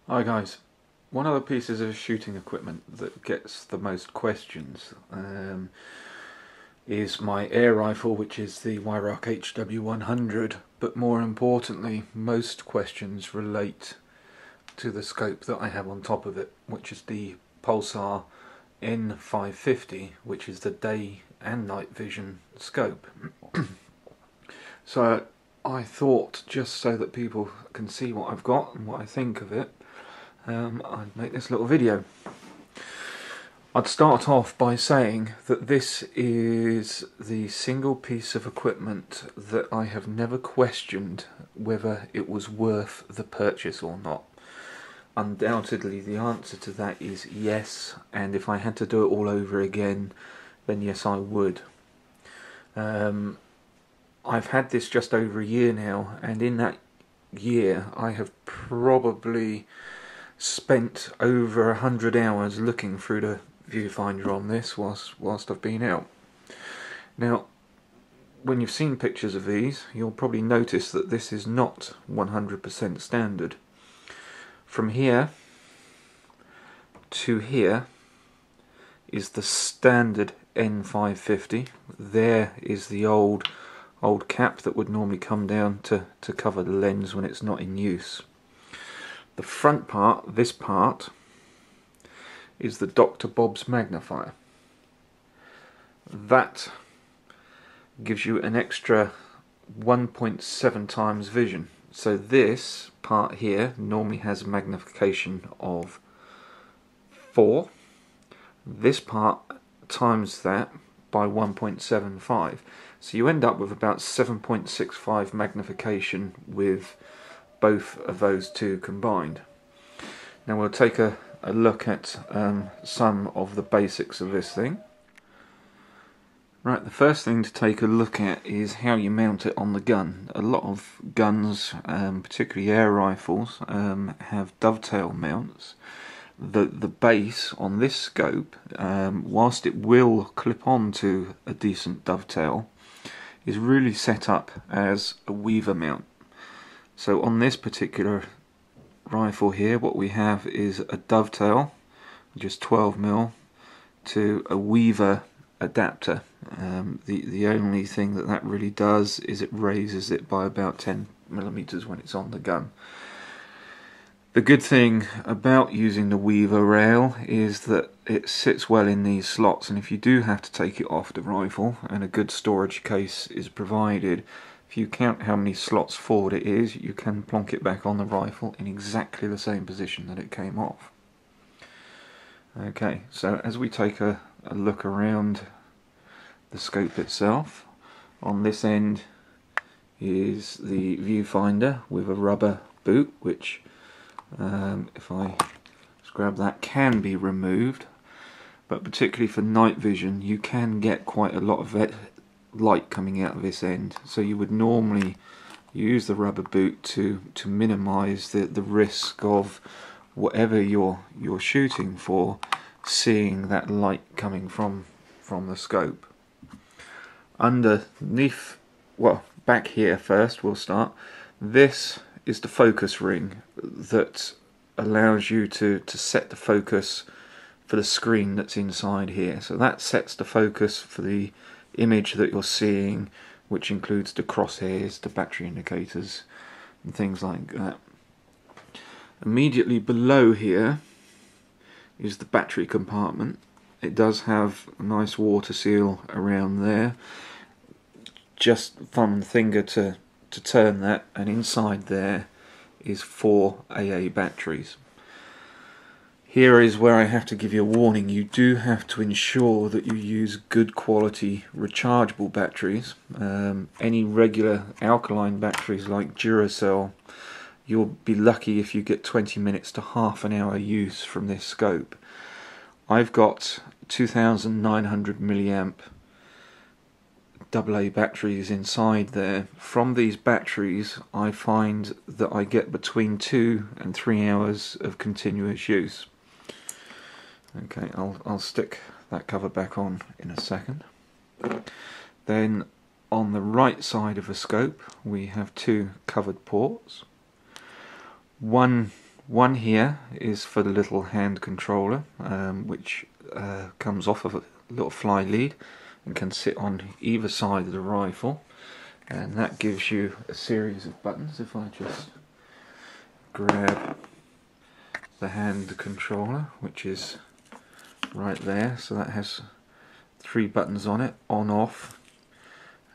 Hi guys, one of the pieces of shooting equipment that gets the most questions is my air rifle, which is the Weirock HW100, but more importantly most questions relate to the scope that I have on top of it, which is the Pulsar n550, which is the day and night vision scope. So I thought, just so that people can see what I've got and what I think of it, I'd make this little video. I'd start off by saying that this is the single piece of equipment that I have never questioned whether it was worth the purchase or not. Undoubtedly the answer to that is yes, and if I had to do it all over again, then yes I would. I've had this just over a year now, and in that year I have probably spent over 100 hours looking through the viewfinder on this whilst I've been out. Now, when you've seen pictures of these, you'll probably notice that this is not 100% standard. From here to here is the standard n550. There is the old cap that would normally come down to cover the lens when it's not in use. The front part, this part, is the Dr. Bob's magnifier. That gives you an extra 1.7 times vision. So this part here normally has a magnification of 4. This part times that by 1.75. So you end up with about 7.65 magnification with both of those two combined. Now we'll take a look at some of the basics of this thing. Right, the first thing to take a look at is how you mount it on the gun. A lot of guns, particularly air rifles, have dovetail mounts. The base on this scope, whilst it will clip on to a decent dovetail, is really set up as a weaver mount. So on this particular rifle here, what we have is a dovetail, just 12mm, to a weaver adapter. The only thing that really does is it raises it by about 10mm when it's on the gun. The good thing about using the weaver rail is that it sits well in these slots, and if you do have to take it off the rifle and a good storage case is provided, if you count how many slots forward it is, you can plonk it back on the rifle in exactly the same position that it came off. Okay, so as we take a look around the scope itself, on this end is the viewfinder with a rubber boot, which if I just grab that, can be removed, but particularly for night vision you can get quite a lot of light coming out of this end, so you would normally use the rubber boot to minimize the risk of whatever you're shooting for seeing that light coming from the scope. Underneath, well, back here first we'll start, this is the focus ring that allows you to set the focus for the screen that's inside here. So that sets the focus for the image that you're seeing, which includes the crosshairs, the battery indicators and things like that. Immediately below here is the battery compartment. It does have a nice water seal around there. Just thumb and finger to turn that, and inside there is 4 AA batteries. Here is where I have to give you a warning. You do have to ensure that you use good quality rechargeable batteries. Any regular alkaline batteries like Duracell, you'll be lucky if you get 20 minutes to half an hour use from this scope. I've got 2900 milliamp AA batteries inside there. From these batteries I find that I get between 2 and 3 hours of continuous use. Okay, I'll stick that cover back on in a second. Then on the right side of the scope we have 2 covered ports. One One here is for the little hand controller, which comes off of a little fly lead and can sit on either side of the rifle, and that gives you a series of buttons. If I just grab the hand controller, which is right there, so that has 3 buttons on it: on, off,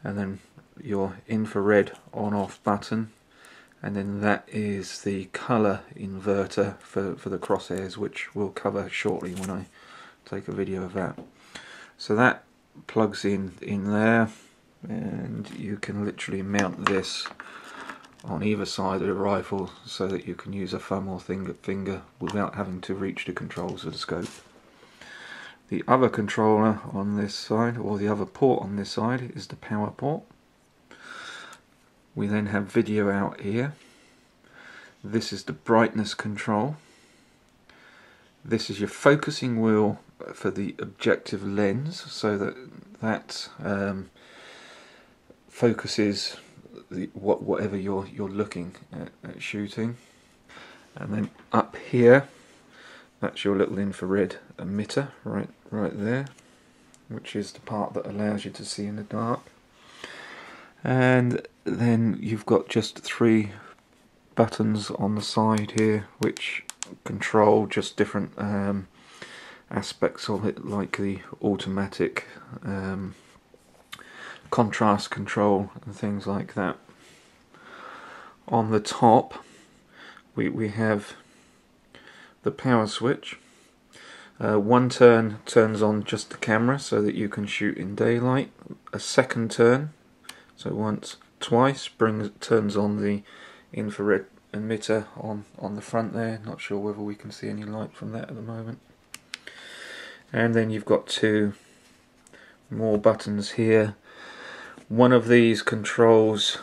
and then your infrared on off button, and then that is the colour inverter for the crosshairs, which we'll cover shortly when I take a video of that. So that plugs in there, and you can literally mount this on either side of the rifle so that you can use a thumb or finger without having to reach the controls of the scope. The other controller on this side, or the other port on this side, is the power port. We then have video out here. This is the brightness control. This is your focusing wheel for the objective lens, so that focuses whatever you're looking at shooting. And then up here, that's your little infrared emitter right there, which is the part that allows you to see in the dark. And then you've got just 3 buttons on the side here which control just different aspects of it, like the automatic contrast control and things like that. On the top we have the power switch. One turn turns on just the camera so that you can shoot in daylight. A second turn, so twice, turns on the infrared emitter on the front there. Not sure whether we can see any light from that at the moment. And then you've got 2 more buttons here. One of these controls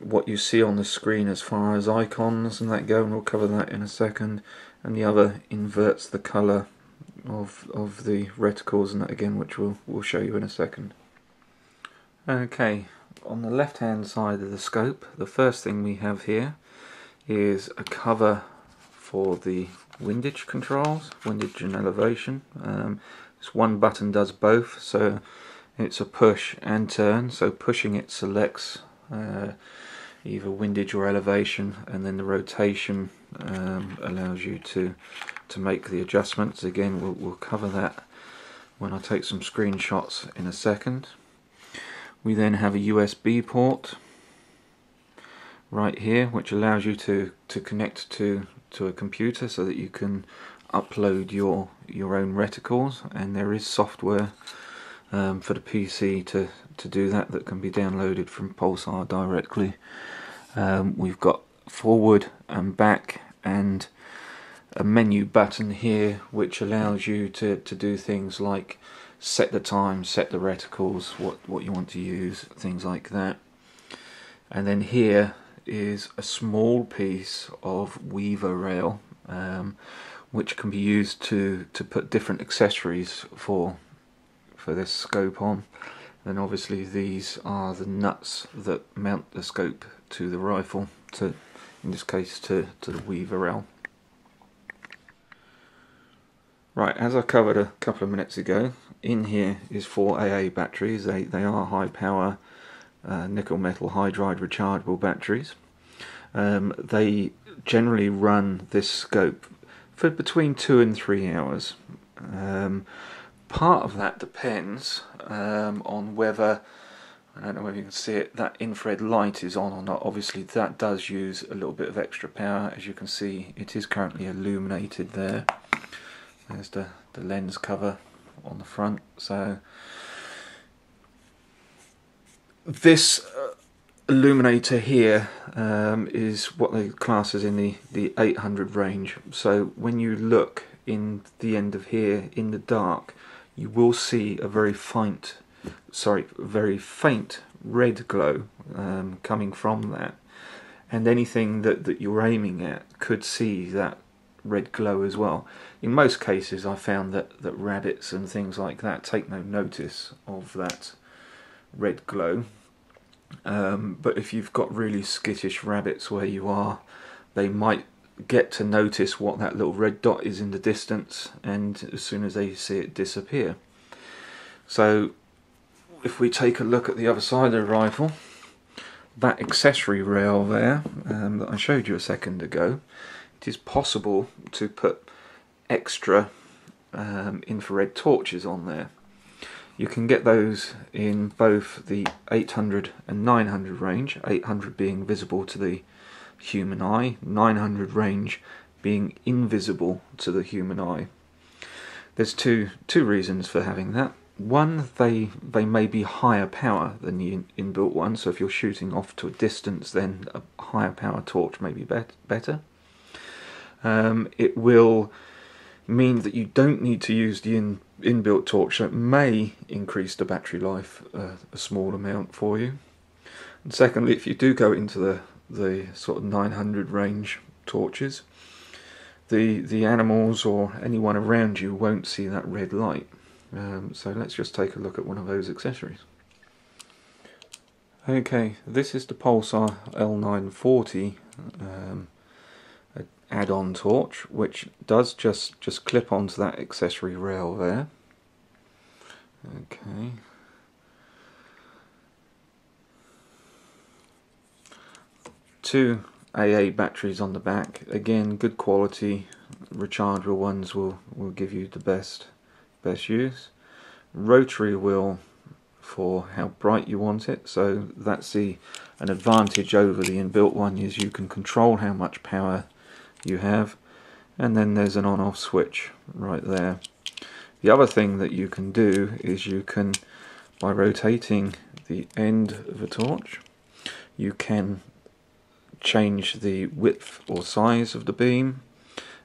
what you see on the screen as far as icons and that go, and we'll cover that in a second, and the other inverts the colour of the reticles and that again, which we'll show you in a second. Okay, on the left hand side of the scope, the first thing we have here is a cover for the windage controls, windage and elevation. This one button does both, so it's a push and turn. So pushing it selects either windage or elevation, and then the rotation allows you to make the adjustments. Again, we'll cover that when I take some screenshots in a second. We then have a USB port right here, which allows you to connect to a computer so that you can upload your own reticles, and there is software for the PC to do that can be downloaded from Pulsar directly. We've got forward and back and a menu button here which allows you to do things like set the time, set the reticles, what you want to use, things like that. And then here is a small piece of weaver rail which can be used to put different accessories for this scope on. And obviously these are the nuts that mount the scope to the rifle, in this case to the weaver rail. Right, as I covered a couple of minutes ago, in here is 4 AA batteries. They are high power nickel metal hydride rechargeable batteries. They generally run this scope for between 2 and 3 hours. Part of that depends on whether, I don't know whether you can see it, that infrared light is on or not. Obviously that does use a little bit of extra power. As you can see, it is currently illuminated there. There's the lens cover on the front. So this illuminator here is what they class as in the 800 range. So when you look in the end of here in the dark, you will see a very faint red glow coming from that, and anything that you're aiming at could see that red glow as well. In most cases I found that rabbits and things like that take no notice of that red glow, but if you've got really skittish rabbits where you are, they might get to notice what that little red dot is in the distance, and as soon as they see it disappear. So if we take a look at the other side of the rifle, that accessory rail there that I showed you a second ago, it is possible to put extra infrared torches on there. You can get those in both the 800 and 900 range, 800 being visible to the human eye, 900 range being invisible to the human eye. There's two reasons for having that. One, they may be higher power than the inbuilt one, so if you're shooting off to a distance, then a higher power torch may be better. It will mean that you don't need to use the inbuilt torch, so it may increase the battery life a small amount for you. And secondly, if you do go into the sort of 900 range torches, the animals or anyone around you won't see that red light. So let's just take a look at one of those accessories. Okay, this is the Pulsar L940 add-on torch, which does just clip onto that accessory rail there. Okay. Two AA batteries on the back. Again, good quality. Rechargeable ones will give you the best use. Rotary wheel for how bright you want it, so that's an advantage over the inbuilt one, is you can control how much power you have, and then there's an on-off switch right there. The other thing that you can do is you can, by rotating the end of a torch, you can change the width or size of the beam,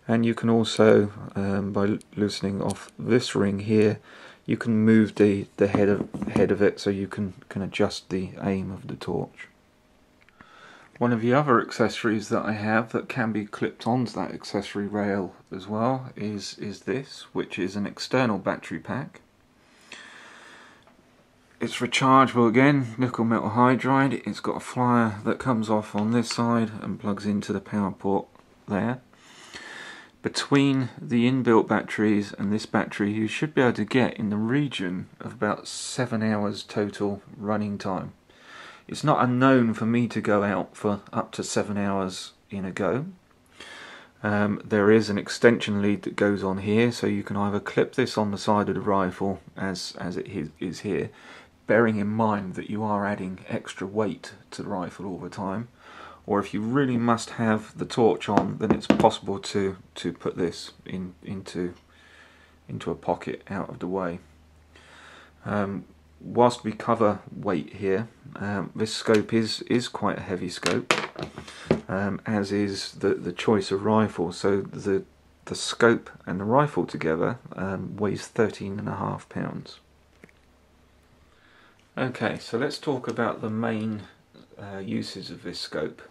and you can also, by loosening off this ring here, you can move the head of it so you can adjust the aim of the torch. One of the other accessories that I have that can be clipped onto that accessory rail as well is this, which is an external battery pack. It's rechargeable again, nickel metal hydride. It's got a flyer that comes off on this side and plugs into the power port there. Between the inbuilt batteries and this battery, you should be able to get in the region of about 7 hours total running time. It's not unknown for me to go out for up to 7 hours in a go. There is an extension lead that goes on here, so you can either clip this on the side of the rifle as it is here, bearing in mind that you are adding extra weight to the rifle all the time, or if you really must have the torch on, then it's possible to put this into a pocket out of the way. Whilst we cover weight here, this scope is quite a heavy scope, as is the choice of rifle. So the scope and the rifle together weighs 13.5 pounds. Okay, so let's talk about the main uses of this scope.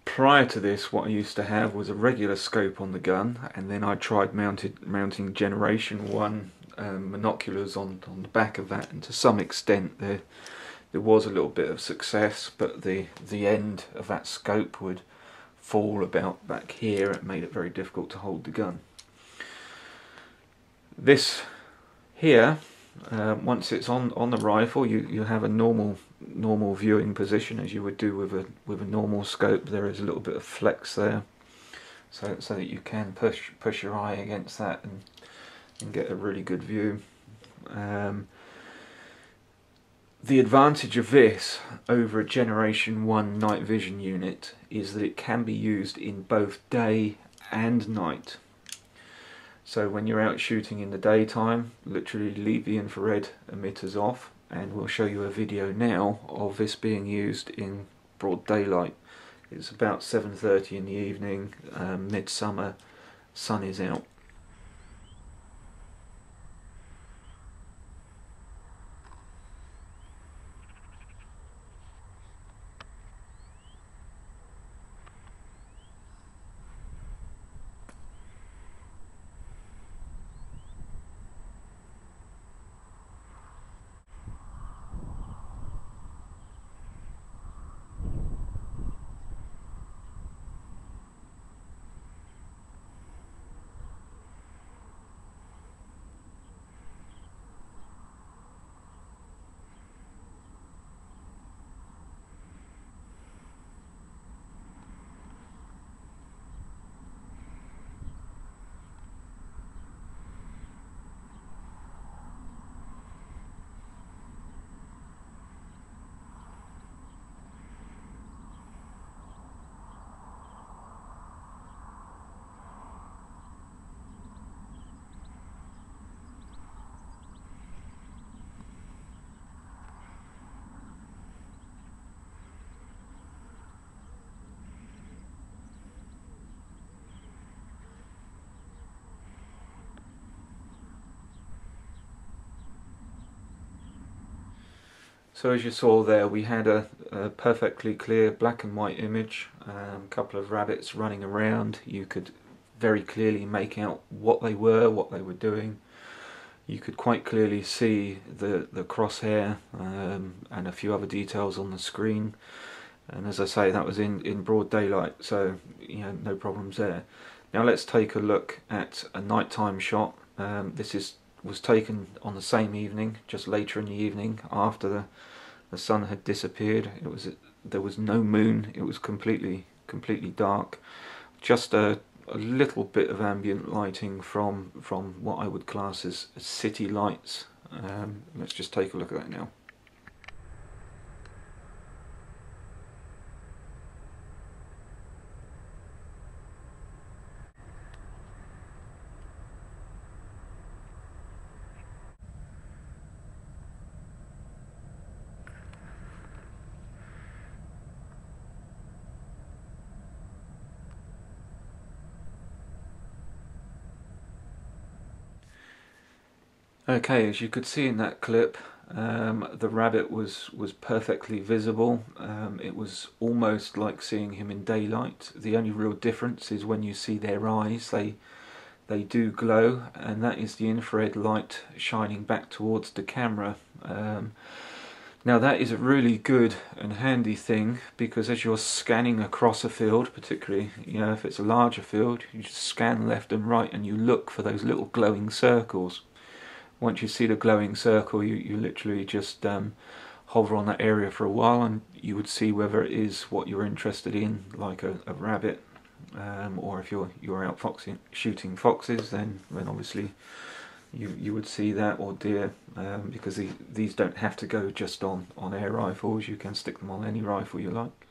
Prior to this, what I used to have was a regular scope on the gun, and then I tried mounting Generation 1 monoculars on the back of that, and to some extent there was a little bit of success, but the end of that scope would fall about back here. It made it very difficult to hold the gun. This here, once it's on the rifle, you have a normal viewing position as you would do with a normal scope. There is a little bit of flex there, so that you can push your eye against that and get a really good view. The advantage of this over a Generation 1 night vision unit is that it can be used in both day and night. So when you're out shooting in the daytime, literally leave the infrared emitters off, and we'll show you a video now of this being used in broad daylight. It's about 7:30 in the evening, midsummer, sun is out. So as you saw there, we had a perfectly clear black and white image, a couple of rabbits running around. You could very clearly make out what they were doing. You could quite clearly see the crosshair and a few other details on the screen. And as I say, that was in broad daylight, so no problems there. Now let's take a look at a nighttime shot. This was taken on the same evening, just later in the evening after the sun had disappeared. There was no moon. It was completely dark. Just a little bit of ambient lighting from what I would class as city lights. Let's just take a look at that now. Okay, as you could see in that clip, the rabbit was perfectly visible. It was almost like seeing him in daylight. The only real difference is when you see their eyes, they do glow, and that is the infrared light shining back towards the camera. Now that is a really good and handy thing, because as you're scanning across a field, particularly if it's a larger field, you just scan left and right and you look for those little glowing circles. Once you see the glowing circle, you literally just hover on that area for a while, and you would see whether it is what you're interested in, like a rabbit, or if you're out shooting foxes, then obviously you would see that, or deer, because these don't have to go just on air rifles. You can stick them on any rifle you like.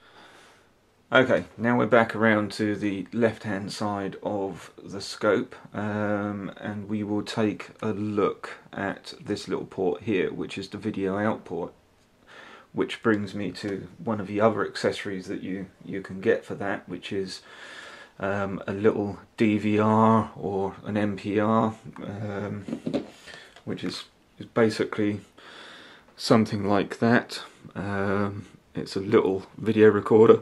Okay, now we're back around to the left hand side of the scope, and we will take a look at this little port here, which is the video out port, which brings me to one of the other accessories that you can get for that, which is a little DVR or an MPR, which is basically something like that. It's a little video recorder.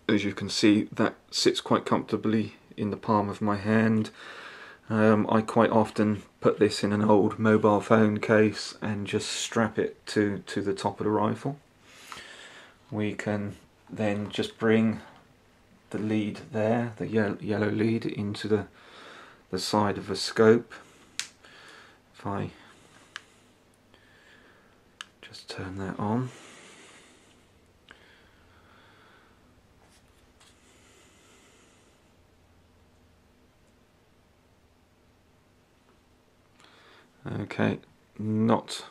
As you can see, that sits quite comfortably in the palm of my hand. I quite often put this in an old mobile phone case and just strap it to the top of the rifle. We can then just bring the lead there, the yellow lead, into the side of the scope. If I just turn that on. Okay, not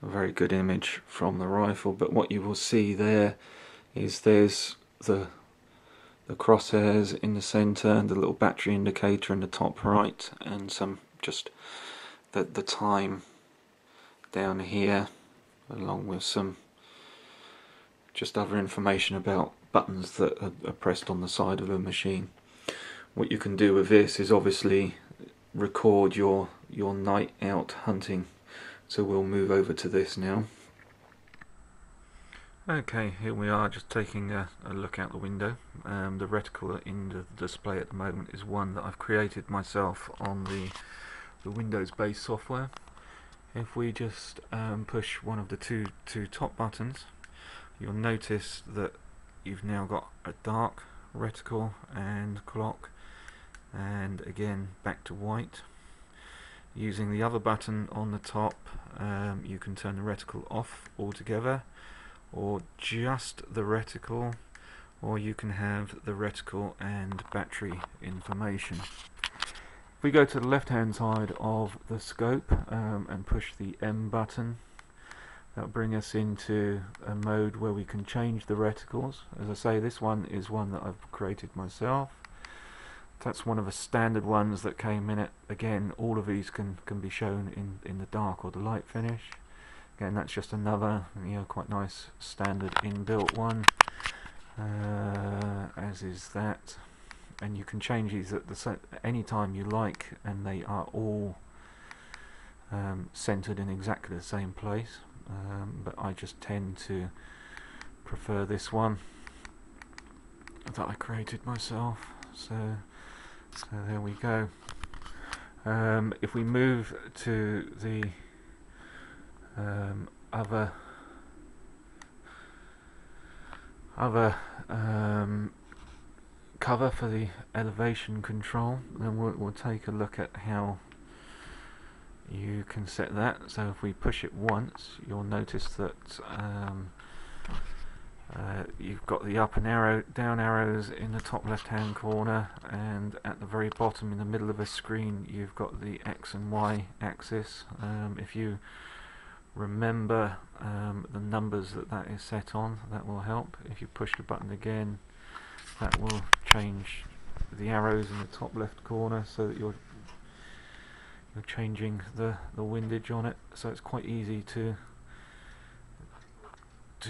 a very good image from the rifle, but what you will see there is there's the crosshairs in the center and the little battery indicator in the top right, and some just the time down here, along with some just other information about buttons that are pressed on the side of a machine. What you can do with this is obviously record your night out hunting, so we'll move over to this now. Okay, here we are, just taking a look out the window. The reticle in the display at the moment is one that I've created myself on the Windows based software. If we just push one of the two top buttons, you'll notice that you've now got a dark reticle and clock, and again back to white. Using the other button on the top, you can turn the reticle off altogether, or just the reticle, or you can have the reticle and battery information. If we go to the left hand side of the scope and push the M button, that'll bring us into a mode where we can change the reticles. As I say, this one is one that I've created myself. That's one of the standard ones that came in it. Again, all of these can be shown in the dark or the light finish. Again, that's just another quite nice standard inbuilt one, as is that. And you can change these at any time you like, and they are all centered in exactly the same place. but I just tend to prefer this one that I created myself. So there we go. If we move to the other cover for the elevation control, then we'll take a look at how you can set that. So if we push it once, you'll notice that you've got the up and down arrows in the top left hand corner, and at the very bottom in the middle of the screen you've got the X and Y axis. If you remember the numbers that is set on, that will help. If you push the button again, that will change the arrows in the top left corner, so that you're changing the windage on it. So it's quite easy to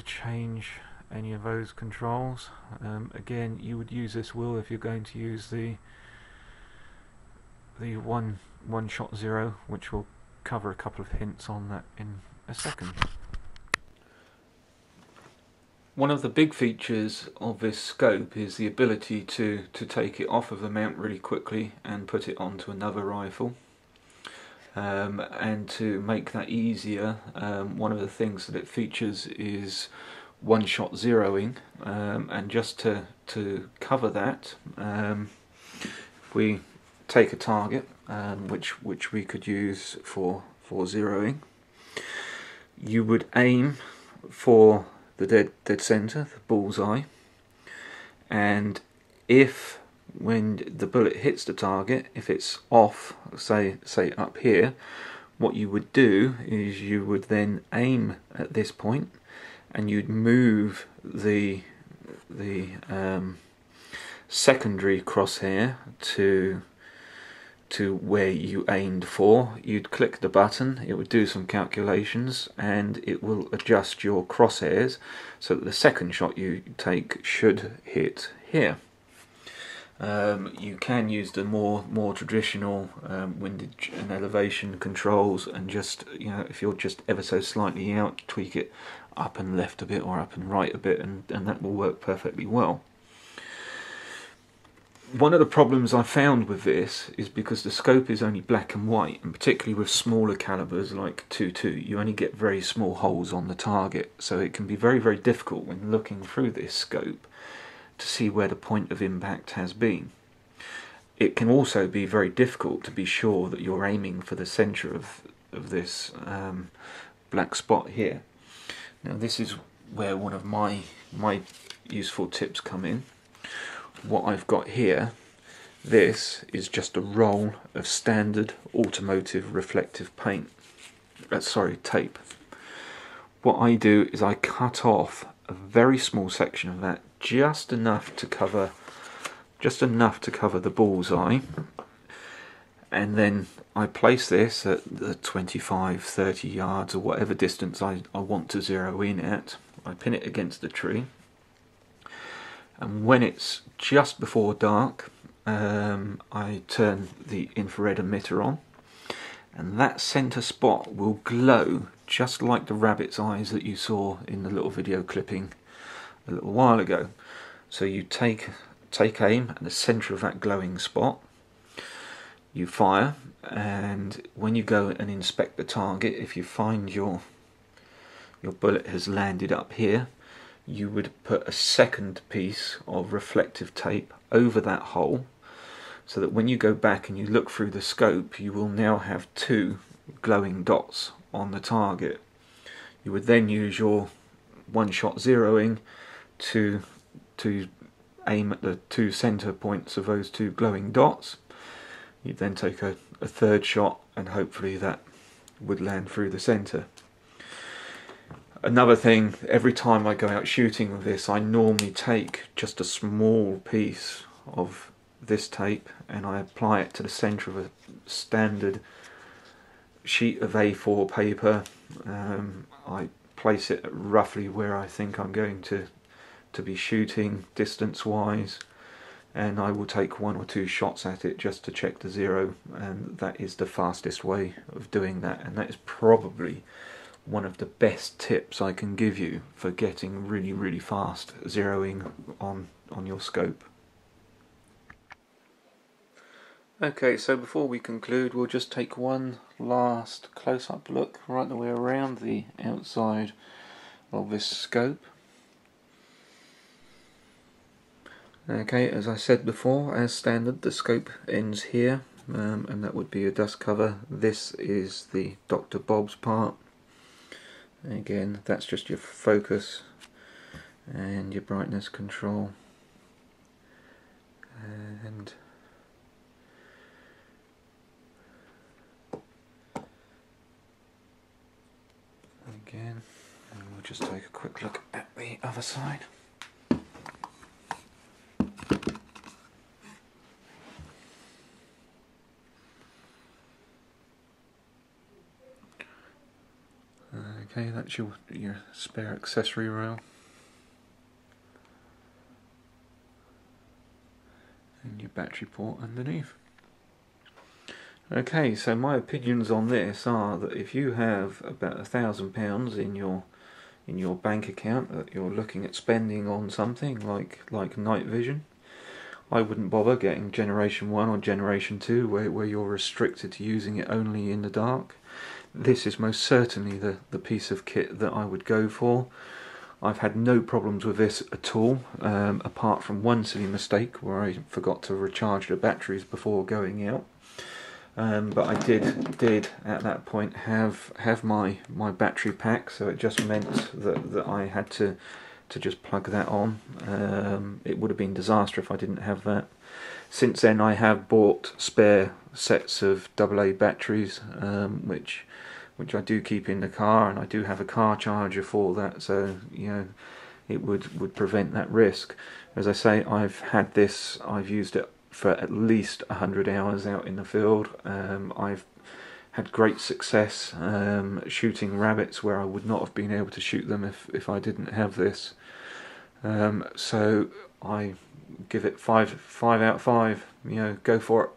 change any of those controls. Again, you would use this wheel if you're going to use the one shot zero, which will cover a couple of hints on that in a second. One of the big features of this scope is the ability to take it off of the mount really quickly and put it onto another rifle. And to make that easier, one of the things that it features is one shot zeroing, and just to cover that, we take a target, which we could use for zeroing. You would aim for the dead center, the bullseye, and if when the bullet hits the target, if it's off, say up here, what you would do is you would then aim at this point, and you'd move the secondary crosshair to where you aimed for. You'd click the button, it would do some calculations, and it will adjust your crosshairs so that the second shot you take should hit here. You can use the more traditional windage and elevation controls, and just, if you're just ever so slightly out, tweak it up and left a bit or up and right a bit, and that will work perfectly well. One of the problems I found with this is because the scope is only black and white, and particularly with smaller calibers like 2.2, you only get very small holes on the target, so it can be very, very difficult when looking through this scope to see where the point of impact has been. It can also be very difficult to be sure that you're aiming for the centre of this black spot here. Now this is where one of my useful tips come in. What I've got here, this is just a roll of standard automotive reflective paint, tape. What I do is I cut off a very small section of that, just enough to cover the bullseye, and then I place this at the 25-30 yards or whatever distance I want to zero in at. I pin it against the tree, and when it's just before dark, I turn the infrared emitter on, and that centre spot will glow just like the rabbit's eyes that you saw in the little video clipping a little while ago. So you take aim at the centre of that glowing spot, you fire, and when you go and inspect the target, if you find your bullet has landed up here, you would put a second piece of reflective tape over that hole, so that when you go back and you look through the scope, you will now have two glowing dots on the target. You would then use your one shot zeroing to aim at the two centre points of those two glowing dots. You'd then take a third shot, and hopefully that would land through the centre. Another thing, every time I go out shooting with this, I normally take just a small piece of this tape and I apply it to the centre of a standard sheet of A4 paper. I place it roughly where I think I'm going to be shooting distance wise, and I will take one or two shots at it just to check the zero, and that is the fastest way of doing that, and that is probably one of the best tips I can give you for getting really fast zeroing on your scope. Okay, so before we conclude, we'll just take one last close-up look right the way around the outside of this scope. Okay, as I said before, as standard, the scope ends here, and that would be a dust cover. This is the Dr. Bob's part. Again, that's just your focus and your brightness control. And again, and we'll just take a quick look at the other side. Okay, that's your spare accessory rail. And your battery port underneath. Okay, so my opinions on this are that if you have about £1,000 in your bank account that you're looking at spending on something like night vision, I wouldn't bother getting Generation 1 or Generation 2 where you're restricted to using it only in the dark. This is most certainly the piece of kit that I would go for. I've had no problems with this at all, apart from one silly mistake where I forgot to recharge the batteries before going out. But I did at that point have my battery pack, so it just meant that I had to just plug that on. It would have been disaster if I didn't have that. Since then I have bought spare sets of AA batteries, which I do keep in the car, and I do have a car charger for that, so it would prevent that risk. As I say, I've used it for at least 100 hours out in the field. I've had great success shooting rabbits where I would not have been able to shoot them if I didn't have this. So I give it 5 out of 5. Go for it.